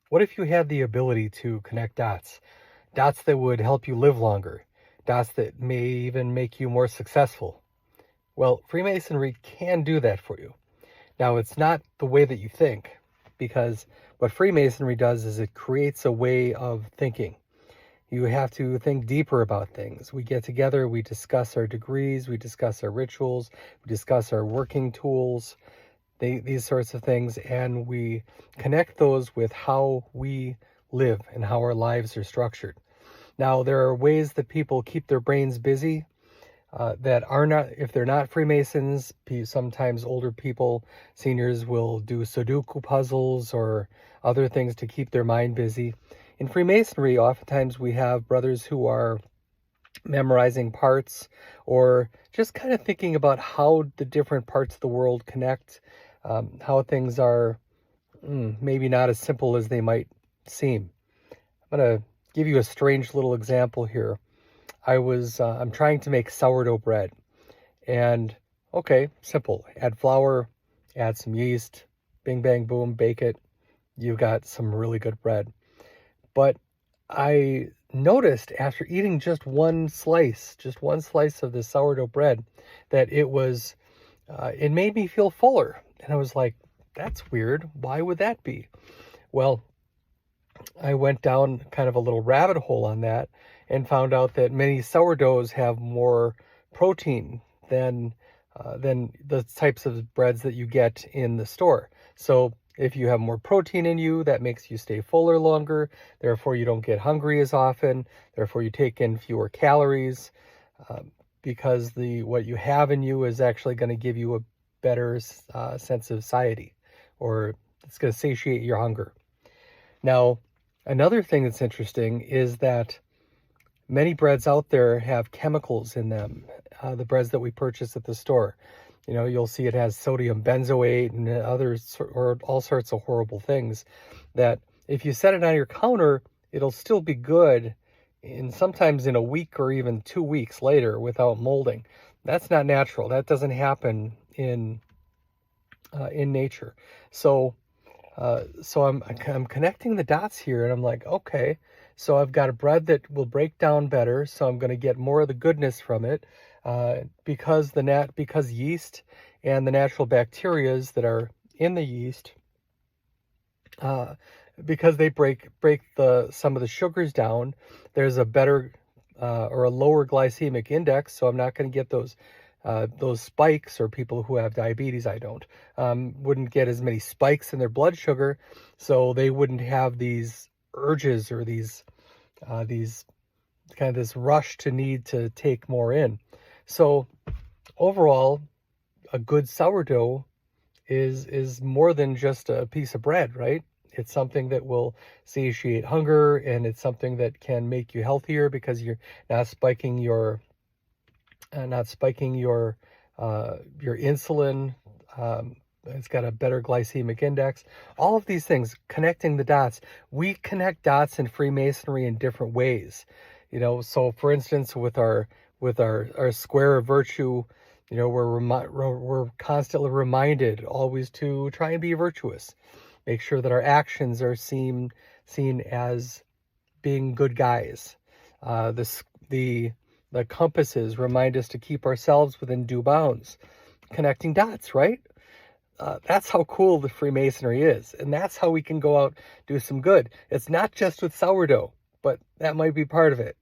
What if you had the ability to connect dots? Dots that would help you live longer, dots that may even make you more successful. Well, Freemasonry can do that for you. Now, it's not the way that you think, because what Freemasonry does is it creates a way of thinking. You have to think deeper about things. We get together, we discuss our degrees, we discuss our rituals, we discuss our working tools, these sorts of things, and we connect those with how we live and how our lives are structured. Now, there are ways that people keep their brains busy that are not, if they're not Freemasons, sometimes older people, seniors will do Sudoku puzzles or other things to keep their mind busy. In Freemasonry, oftentimes we have brothers who are memorizing parts or just kind of thinking about how the different parts of the world connect, how things are maybe not as simple as they might seem. I'm going to give you a strange little example here. I'm trying to make sourdough bread, and okay, simple. Add flour, add some yeast, bing, bang, boom, bake it. You've got some really good bread. But I noticed after eating just one slice of this sourdough bread, that it made me feel fuller. And I was like, that's weird. Why would that be? Well, I went down kind of a little rabbit hole on that and found out that many sourdoughs have more protein than the types of breads that you get in the store. So if you have more protein in you, that makes you stay fuller longer. Therefore, you don't get hungry as often. Therefore, you take in fewer calories because what you have in you is actually going to give you a better sense of satiety, or it's going to satiate your hunger. Now, another thing that's interesting is that many breads out there have chemicals in them. The breads that we purchase at the store, you'll see it has sodium benzoate and all sorts of horrible things that if you set it on your counter, it'll still be good sometimes in a week or even 2 weeks later without molding. That's not natural. That doesn't happen in nature. So I'm connecting the dots here, and I'm like, okay, so I've got a bread that will break down better, so I'm going to get more of the goodness from it, because yeast and the natural bacterias that are in the yeast, because they break some of the sugars down. There's a better or a lower glycemic index, so I'm not going to get those spikes, or people who have diabetes, I don't, wouldn't get as many spikes in their blood sugar, so they wouldn't have these urges or these kind of this rush to need to take more in. So overall, a good sourdough is more than just a piece of bread, right? It's something that will satiate hunger, and it's something that can make you healthier because you're not spiking your insulin. It's got a better glycemic index. All of these things, connecting the dots. We connect dots in Freemasonry in different ways. So for instance, with our square of virtue, we're constantly reminded always to try and be virtuous. Make sure that our actions are seen as being good guys. The compasses remind us to keep ourselves within due bounds. Connecting dots, right? That's how cool the Freemasonry is. And that's how we can go out, do some good. It's not just with sourdough, but that might be part of it.